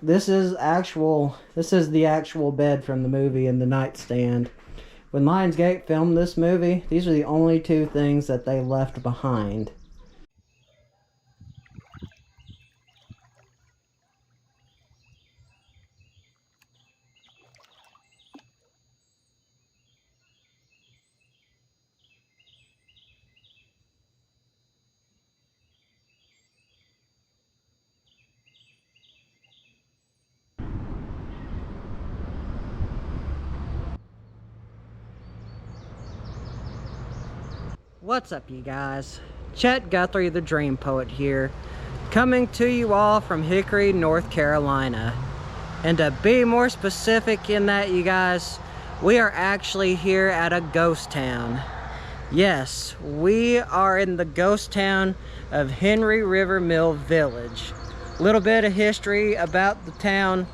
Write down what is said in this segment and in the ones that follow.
This is the actual bed from the movie and the nightstand. When Lionsgate filmed this movie, these are the only two things that they left behind. What's up, you guys? Chet-Guthrie, the Dream Poet here, coming to you all from Hickory, North Carolina. And to be more specific in that, you guys, we are actually here at a ghost town. Yes, we are in the ghost town of Henry River Mill Village. A little bit of history about the town.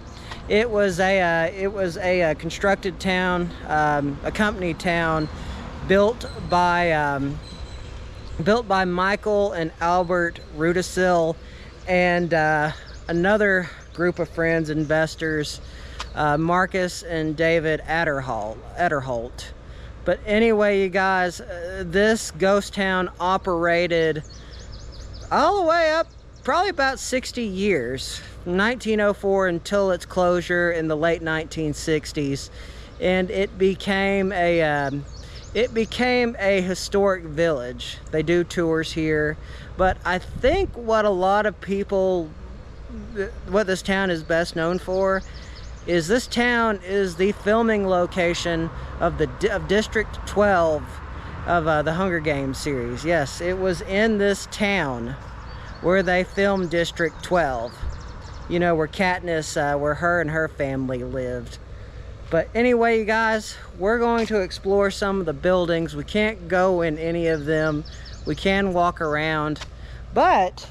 It was a constructed town, a company town, built by Michael and Albert Rudisil and another group of friends, investors, Marcus and David Adderholt. But anyway, you guys, this ghost town operated all the way up probably about 60 years, 1904 until its closure in the late 1960s, and it became a historic village. They do tours here, but I think what a lot of people, what this town is best known for, is this town is the filming location of District 12 of the Hunger Games series. Yes, it was in this town where they filmed District 12. You know, where Katniss, where her and her family lived. But anyway, you guys, we're going to explore some of the buildings. We can't go in any of them. We can walk around, but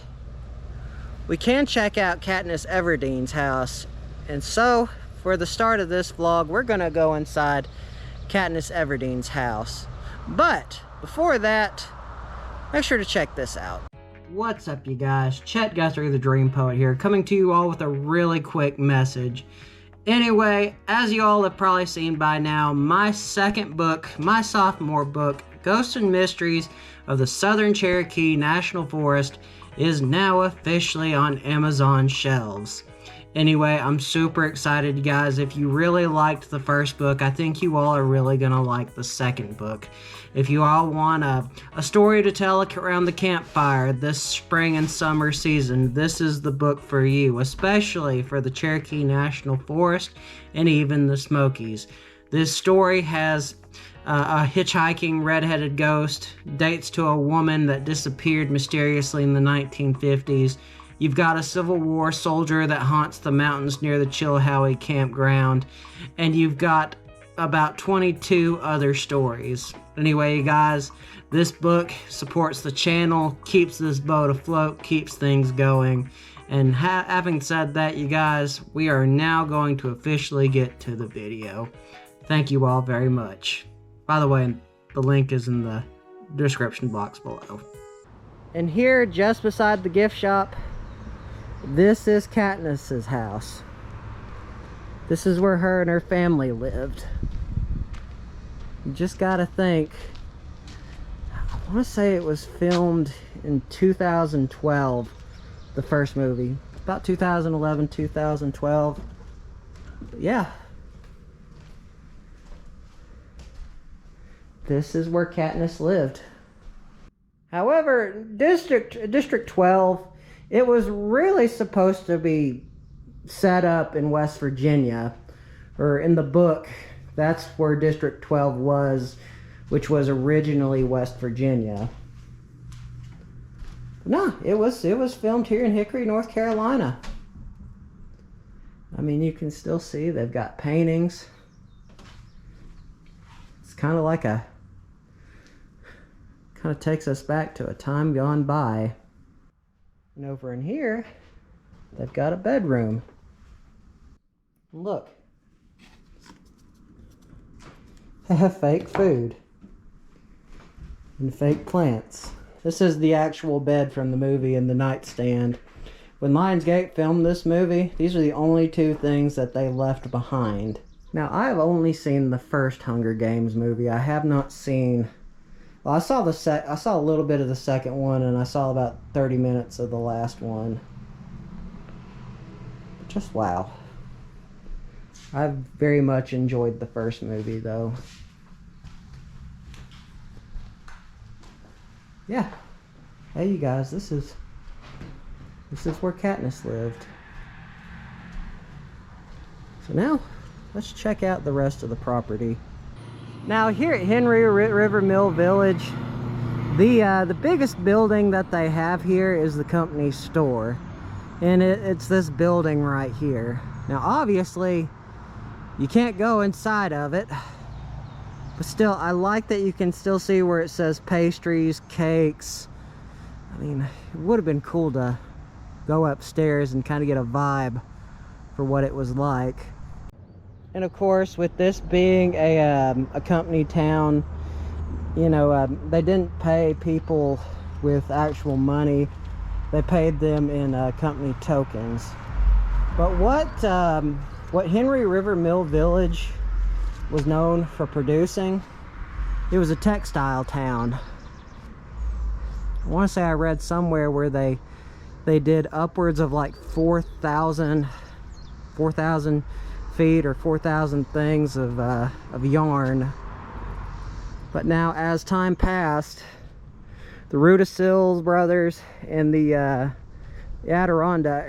we can check out Katniss Everdeen's house. And so, for the start of this vlog, we're gonna go inside Katniss Everdeen's house. But before that, make sure to check this out. What's up, you guys? Chet-Guthrie, the Dream Poet here, coming to you all with a really quick message. Anyway, as you all have probably seen by now, my second book, my sophomore book, Ghosts and Mysteries of the Southern Cherokee National Forest, is now officially on Amazon shelves. Anyway, I'm super excited, you guys. If you really liked the first book, I think you all are really gonna like the second book. If you all want a story to tell around the campfire this spring and summer season, this is the book for you, especially for the Cherokee National Forest and even the Smokies. This story has a hitchhiking redheaded ghost, dates to a woman that disappeared mysteriously in the 1950s. You've got a Civil War soldier that haunts the mountains near the Chilhowie campground, and you've got about 22 other stories. Anyway, you guys, this book supports the channel, keeps this boat afloat, keeps things going. And having said that, you guys, we are now going to officially get to the video. Thank you all very much. By the way, the link is in the description box below. And here, just beside the gift shop, this is Katniss's house. This is where her and her family lived. You just gotta think, I want to say it was filmed in 2012, the first movie. About 2011, 2012. But yeah. This is where Katniss lived. However, District 12, it was really supposed to be set up in West Virginia, or in the book, that's where District 12 was, which was originally West Virginia. No, it was filmed here in Hickory, North Carolina. I mean, you can still see they've got paintings. It's kind of like kind of takes us back to a time gone by. And over in here, they've got a bedroom. Look. They have fake food. And fake plants. This is the actual bed from the movie and the nightstand. when Lionsgate filmed this movie, these are the only two things that they left behind. Now, I've only seen the first Hunger Games movie. I have not seen... Well, I saw a little bit of the second one, and I saw about 30 minutes of the last one. Just wow. I've very much enjoyed the first movie, though. Yeah. Hey, you guys, this is where Katniss lived. So now, let's check out the rest of the property. Now, here at Henry River Mill Village, the biggest building that they have here is the company store. And it's this building right here. Now, obviously, you can't go inside of it. But still, I like that you can still see where it says pastries, cakes. I mean, it would have been cool to go upstairs and kind of get a vibe for what it was like. And of course, with this being a company town, you know, they didn't pay people with actual money. They paid them in company tokens. But what Henry River Mill Village was known for producing, it was a textile town. I want to say I read somewhere where they did upwards of like 4,000 feet or 4,000 things of yarn. But now, as time passed, the Rudisil brothers and the Adirondack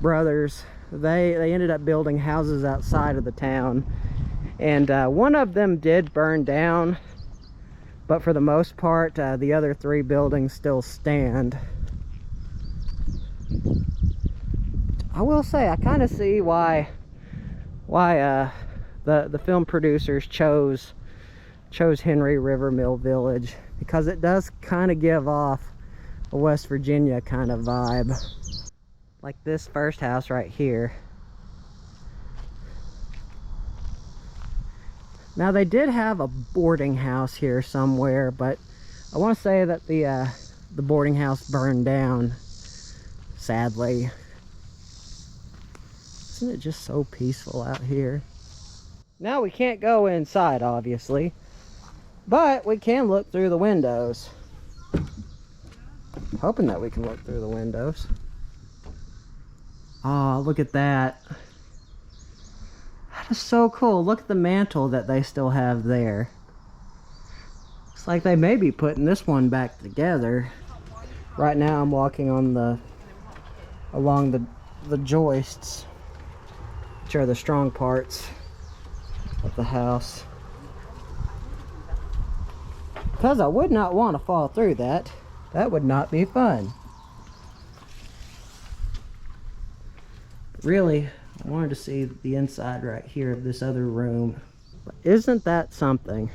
brothers, they ended up building houses outside of the town, and one of them did burn down, but for the most part the other three buildings still stand. I will say, I kind of see why the film producers chose Henry River Mill Village, because it does kind of give off a West Virginia kind of vibe. Like this first house right here. Now, they did have a boarding house here somewhere, but I want to say that the boarding house burned down, sadly. Isn't it just so peaceful out here? Now, we can't go inside, obviously, but we can look through the windows. Hoping that we can look through the windows. Oh, look at that. That is so cool. Look at the mantle that they still have there. Looks like they may be putting this one back together. Right now I'm walking on along the joists, which are the strong parts of the house. Because I would not want to fall through that. That would not be fun. Really, I wanted to see the inside right here of this other room. But isn't that something?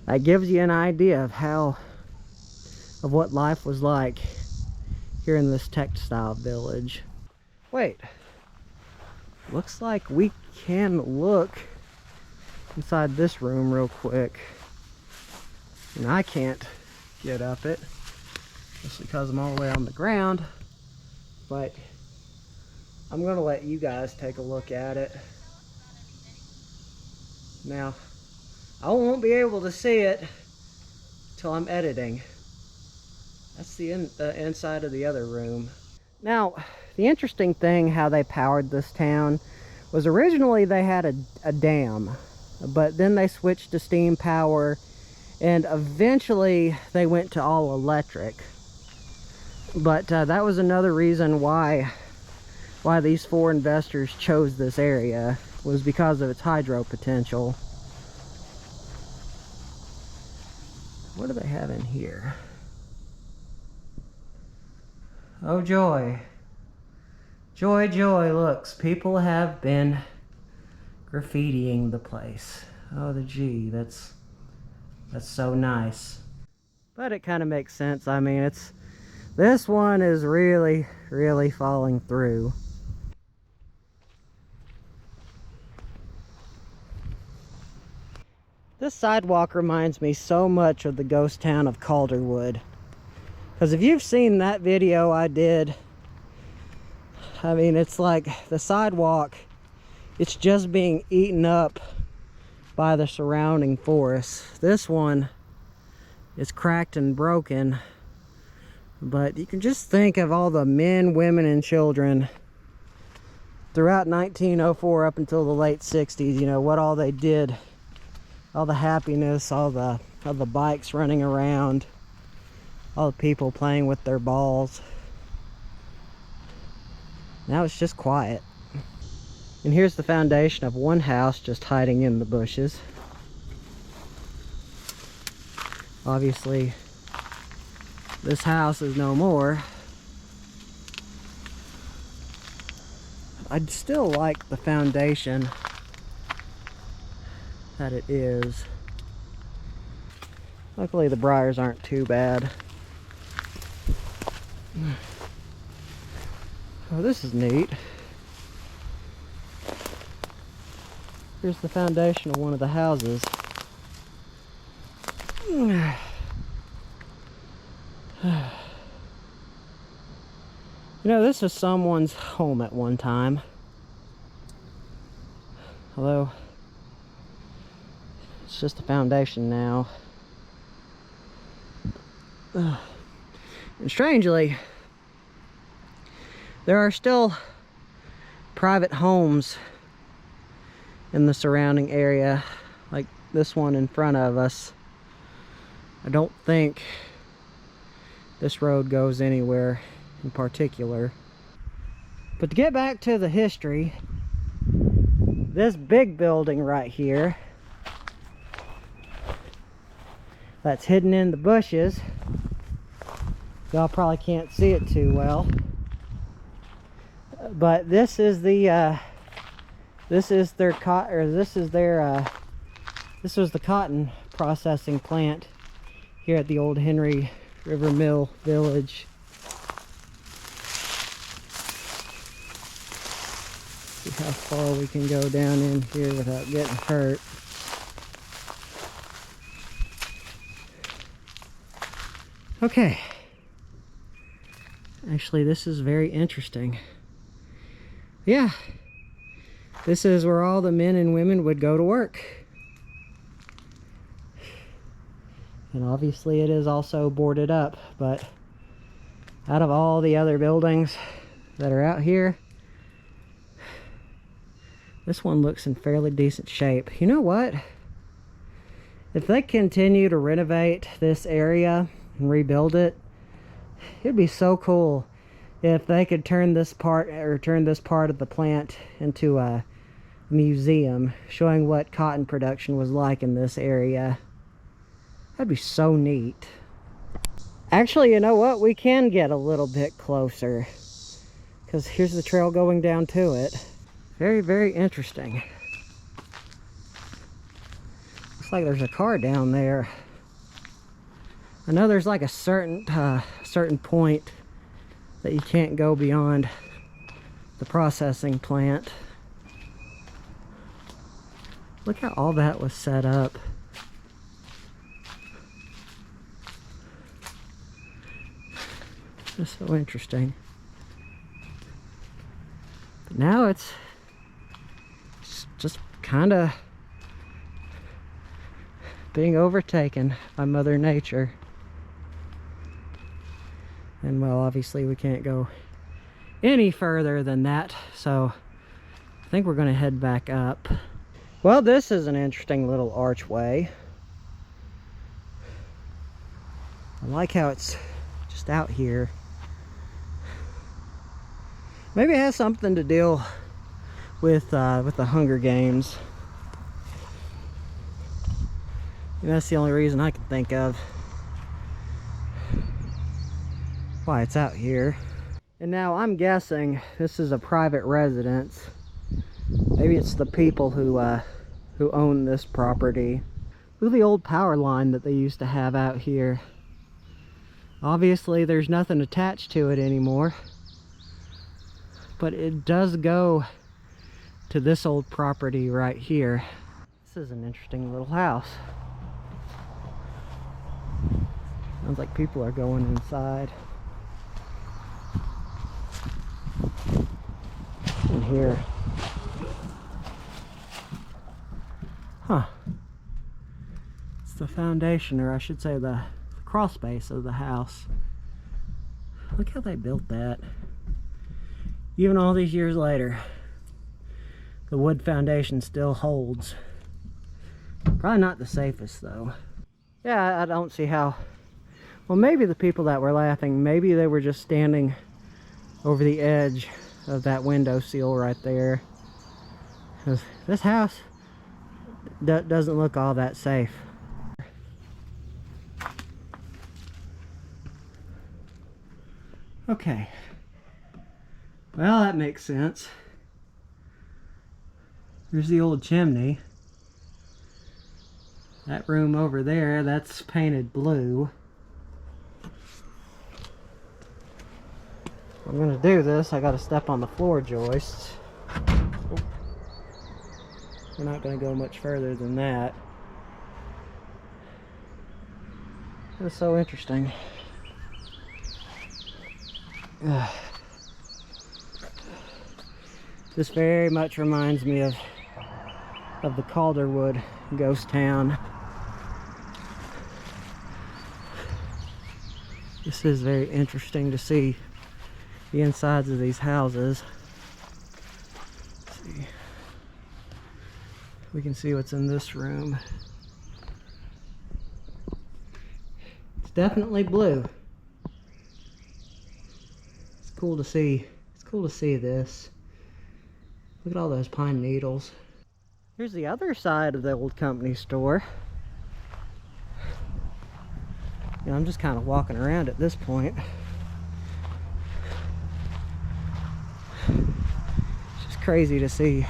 That gives you an idea of what life was like here in this textile village. Wait, looks like we can look inside this room real quick. And I can't get up it, just because I'm all the way on the ground, but I'm gonna let you guys take a look at it. Now, I won't be able to see it till I'm editing. That's the inside of the other room. Now, the interesting thing how they powered this town was originally they had a dam, but then they switched to steam power, and eventually they went to all electric. But that was another reason why these four investors chose this area, was because of its hydro potential. What do they have in here? Oh joy. Joy, joy, looks, people have been graffitiing the place. Oh, the gee, that's so nice. But it kind of makes sense. I mean, this one is really, really falling through. This sidewalk reminds me so much of the ghost town of Calderwood. Because if you've seen that video I did, I mean, it's like the sidewalk, it's just being eaten up by the surrounding forest. This one is cracked and broken, but you can just think of all the men, women, and children throughout 1904 up until the late 60s, you know, what all they did, all the happiness, all the bikes running around, all the people playing with their balls. Now it's just quiet. And here's the foundation of one house just hiding in the bushes. Obviously, this house is no more. I'd still like the foundation that it is. Luckily, the briars aren't too bad. Oh, this is neat. Here's the foundation of one of the houses. You know, this was someone's home at one time. Although, it's just a foundation now. And strangely, there are still private homes in the surrounding area, like this one in front of us. I don't think this road goes anywhere in particular. But to get back to the history, this big building right here that's hidden in the bushes, y'all probably can't see it too well, but this is the this was the cotton processing plant here at the old Henry River Mill Village. See how far we can go down in here without getting hurt. Okay. Actually, this is very interesting. Yeah. This is where all the men and women would go to work. And obviously it is also boarded up, but out of all the other buildings that are out here, this one looks in fairly decent shape. You know what? If they continue to renovate this area and rebuild it, it'd be so cool if they could turn this part of the plant into a museum showing what cotton production was like in this area. That'd be so neat. Actually, you know what? We can get a little bit closer, because here's the trail going down to it. Very, very interesting. Looks like there's a car down there. I know there's like a certain point that you can't go beyond the processing plant. Look how all that was set up. It's so interesting. But now it's just kind of being overtaken by Mother Nature. And well, obviously we can't go any further than that, so I think we're going to head back up. Well, this is an interesting little archway. I like how it's just out here. Maybe it has something to deal with the Hunger Games. And that's the only reason I can think of why it's out here. And now I'm guessing this is a private residence. Maybe it's the people who own this property. Look at the old power line that they used to have out here. Obviously there's nothing attached to it anymore, but it does go to this old property right here. This is an interesting little house. Sounds like people are going inside. In here. Huh. It's the foundation, or I should say the crawl space of the house. Look how they built that. Even all these years later, the wood foundation still holds. Probably not the safest though. Yeah, I don't see how. Well, maybe the people that were laughing, maybe they were just standing over the edge of that window sill right there. 'Cause this house doesn't look all that safe. Okay. Well, that makes sense. There's the old chimney. That room over there, that's painted blue. If I'm gonna do this, I gotta step on the floor joists. Oh. We're not gonna go much further than that. It was so interesting. This very much reminds me of the Calderwood ghost town. This is very interesting to see the insides of these houses. Let's see. We can see what's in this room. It's definitely blue. It's cool to see. It's cool to see this. Look at all those pine needles. Here's the other side of the old company store. You know, I'm just kind of walking around at this point. It's just crazy to see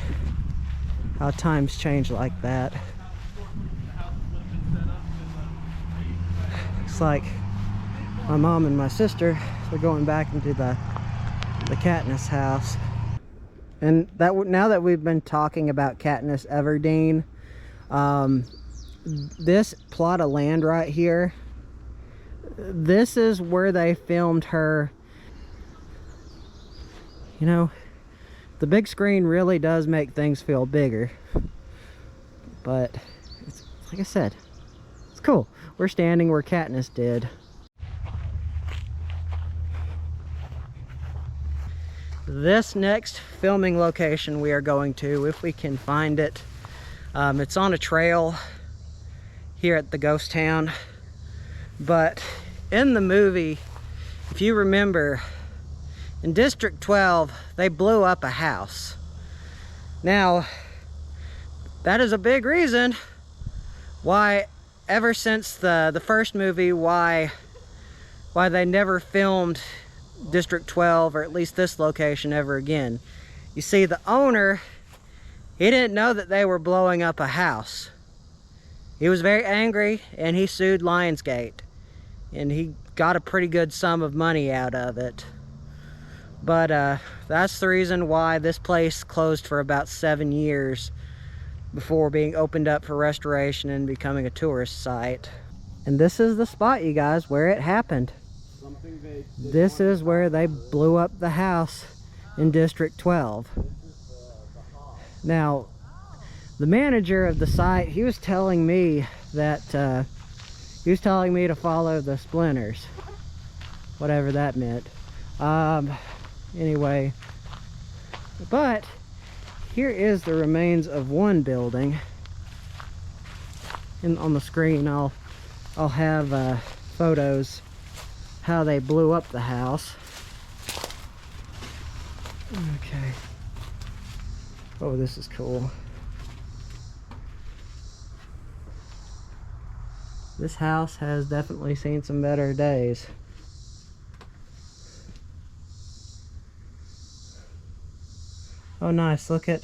how times change like that. Looks like my mom and my sister are going back into the Katniss house. And that now that we've been talking about Katniss Everdeen, this plot of land right here, this is where they filmed her. You know, the big screen really does make things feel bigger. But, it's, like I said, it's cool. We're standing where Katniss did. This next filming location we are going to, if we can find it, it's on a trail here at the ghost town. But in the movie, if you remember, in District 12, they blew up a house. Now, that is a big reason why, ever since the first movie, why they never filmed District 12, or at least this location, ever again. You see, the owner, he didn't know that they were blowing up a house. He was very angry, and he sued Lionsgate, and he got a pretty good sum of money out of it. But that's the reason why this place closed for about 7 years before being opened up for restoration and becoming a tourist site. And this is the spot, you guys, where it happened. This is where they blew up the house in District 12. Now, the manager of the site, he was telling me that he was telling me to follow the splinters, whatever that meant. Anyway, but here is the remains of one building. And on the screen, I'll have photos how they blew up the house. Okay. Oh, this is cool. This house has definitely seen some better days. Oh, nice. Look at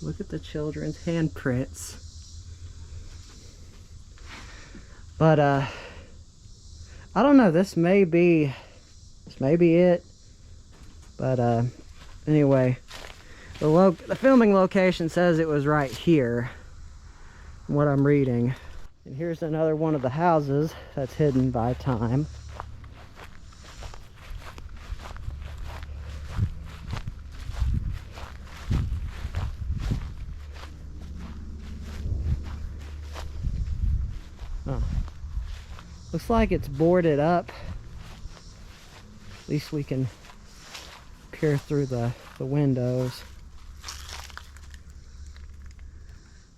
the children's handprints. But I don't know, this may be it. But anyway, the filming location says it was right here, from what I'm reading. And here's another one of the houses that's hidden by time. Oh. Looks like it's boarded up. At least we can peer through the windows.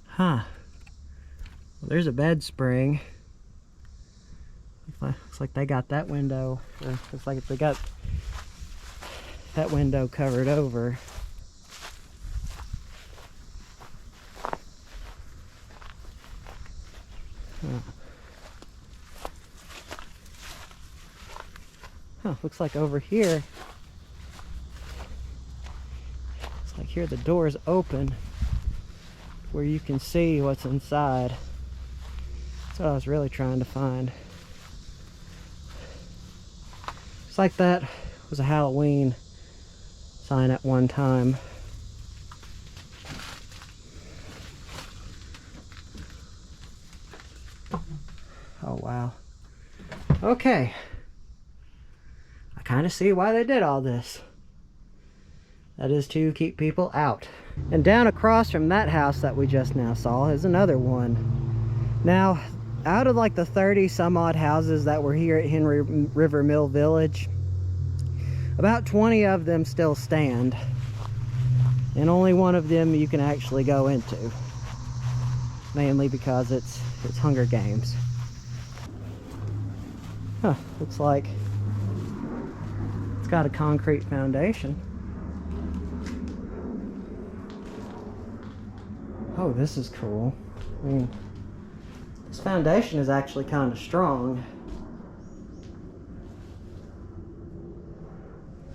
Huh. Well, there's a bed spring. Looks like they got that window. Looks like they got that window covered over. Huh, looks like over here, looks like here the door is open where you can see what's inside. That's what I was really trying to find. It's like that was a Halloween sign at one time. Oh wow. Okay. I kind of see why they did all this. That is to keep people out. And down across from that house that we just now saw is another one. Now, out of like the 30 some odd houses that were here at Henry River Mill Village, about 20 of them still stand. And only one of them you can actually go into. Mainly because it's Hunger Games. Huh, looks like it's got a concrete foundation. Oh, this is cool. I mean, this foundation is actually kind of strong.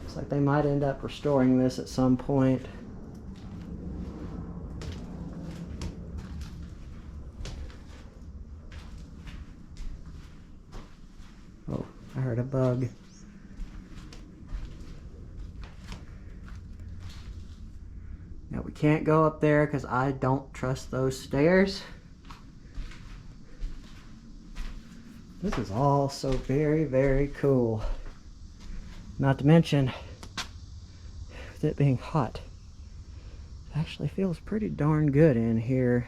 Looks like they might end up restoring this at some point. Oh, I heard a bug. Now we can't go up there because I don't trust those stairs. This is all so very, very cool. Not to mention, with it being hot, it actually feels pretty darn good in here.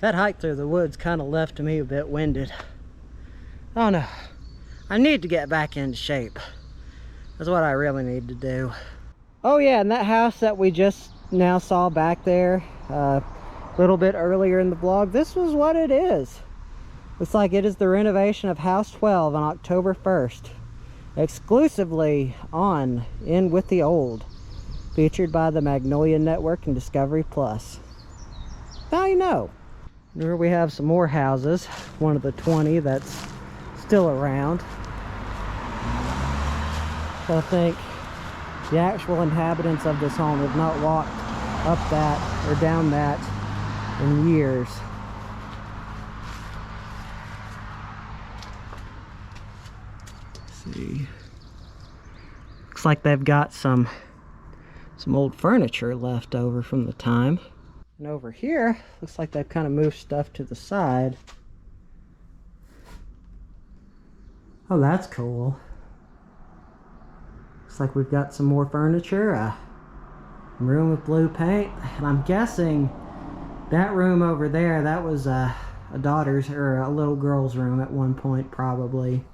That hike through the woods kind of left me a bit winded. Oh no, I need to get back into shape. That's what I really need to do. Oh yeah, and that house that we just now saw back there a little bit earlier in the vlog, this was what it is. Looks like it is the renovation of House 12 on October 1st. Exclusively on In With the Old. Featured by the Magnolia Network and Discovery Plus. Now you know. Here we have some more houses. One of the 20 that's still around. So I think the actual inhabitants of this home have not walked up that or down that in years. Let's see. Looks like they've got some old furniture left over from the time. And over here, looks like they've kind of moved stuff to the side. Oh, that's cool. Looks like we've got some more furniture, a room with blue paint, and I'm guessing that room over there, that was a daughter's or a little girl's room at one point, probably.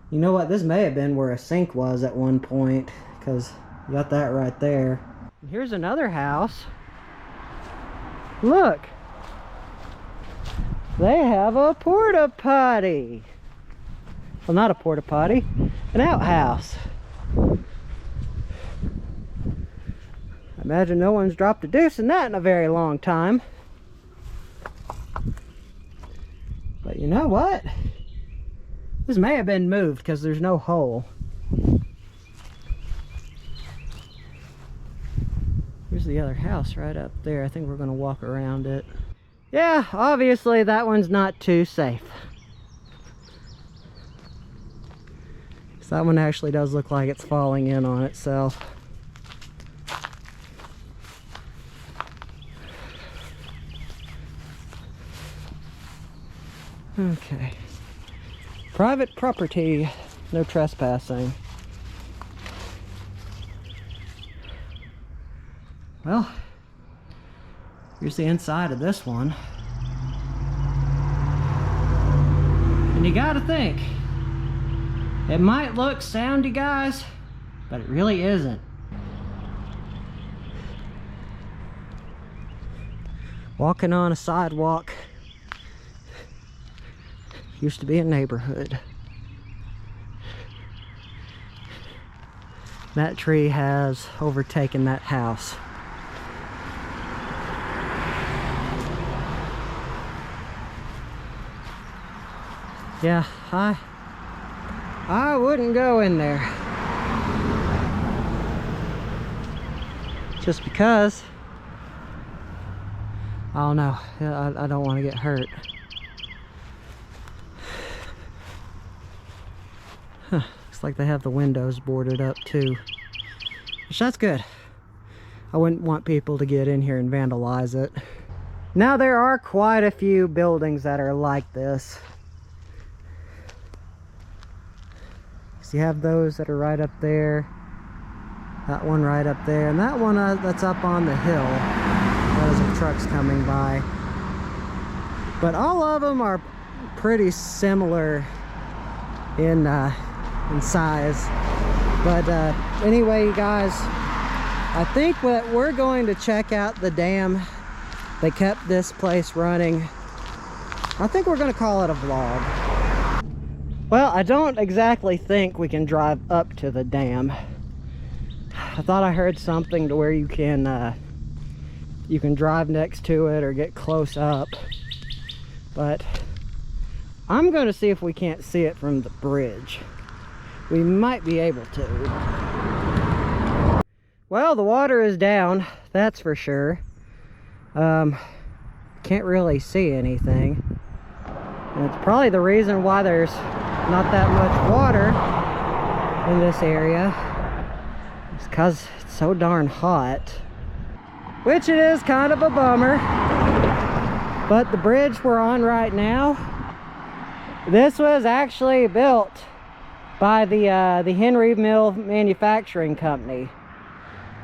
You know what, this may have been where a sink was at one point, because you got that right there. And here's another house. Look, they have a porta potty. Well, not a porta potty, an outhouse. I imagine no one's dropped a deuce in that in a very long time. But you know what? This may have been moved because there's no hole. Here's the other house right up there. I think we're going to walk around it. Yeah, obviously that one's not too safe. That one actually does look like it's falling in on itself. Okay. Private property, no trespassing. Well, here's the inside of this one. And you gotta think, it might look soundy, guys, but it really isn't. Walking on a sidewalk. Used to be a neighborhood. That tree has overtaken that house. Yeah, I wouldn't go in there. Just because, I don't know, I don't want to get hurt. Huh, looks like they have the windows boarded up too. Which that's good. I wouldn't want people to get in here and vandalize it. Now there are quite a few buildings that are like this. So you have those that are right up there. That one right up there. And that one that's up on the hill. Those are trucks coming by. But all of them are pretty similar in size. But anyway, you guys, I think that we're going to check out the dam that kept this place running. I think we're going to call it a vlog. Well, I don't exactly think we can drive up to the dam. I thought I heard something to where you can drive next to it or get close up, but I'm going to see if we can't see it from the bridge. We might be able to. Well, the water is down, that's for sure. Can't really see anything, and it's probably the reason why there's not that much water in this area. It's because it's so darn hot, which it is kind of a bummer. But the bridge we're on right now, this was actually built by the Henry Mill Manufacturing Company.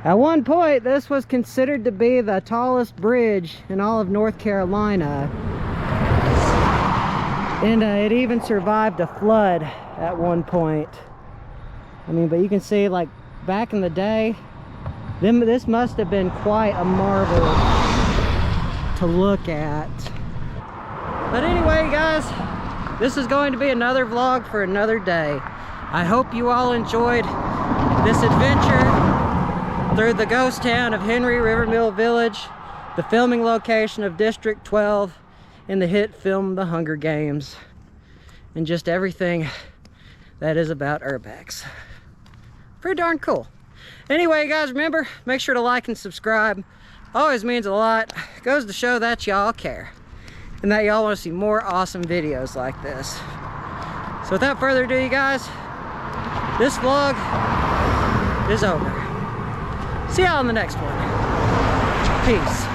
At one point, this was considered to be the tallest bridge in all of North Carolina. And it even survived a flood at one point. I mean, but you can see, like, back in the day, this must have been quite a marvel to look at. But anyway, guys, this is going to be another vlog for another day. I hope you all enjoyed this adventure through the ghost town of Henry River Mill Village, the filming location of District 12 in the hit film The Hunger Games, and just everything that is about urbex. Pretty darn cool. Anyway, guys, remember, make sure to like and subscribe. Always means a lot. Goes to show that y'all care and that y'all want to see more awesome videos like this. So without further ado, you guys, this vlog is over. See y'all in the next one. Peace.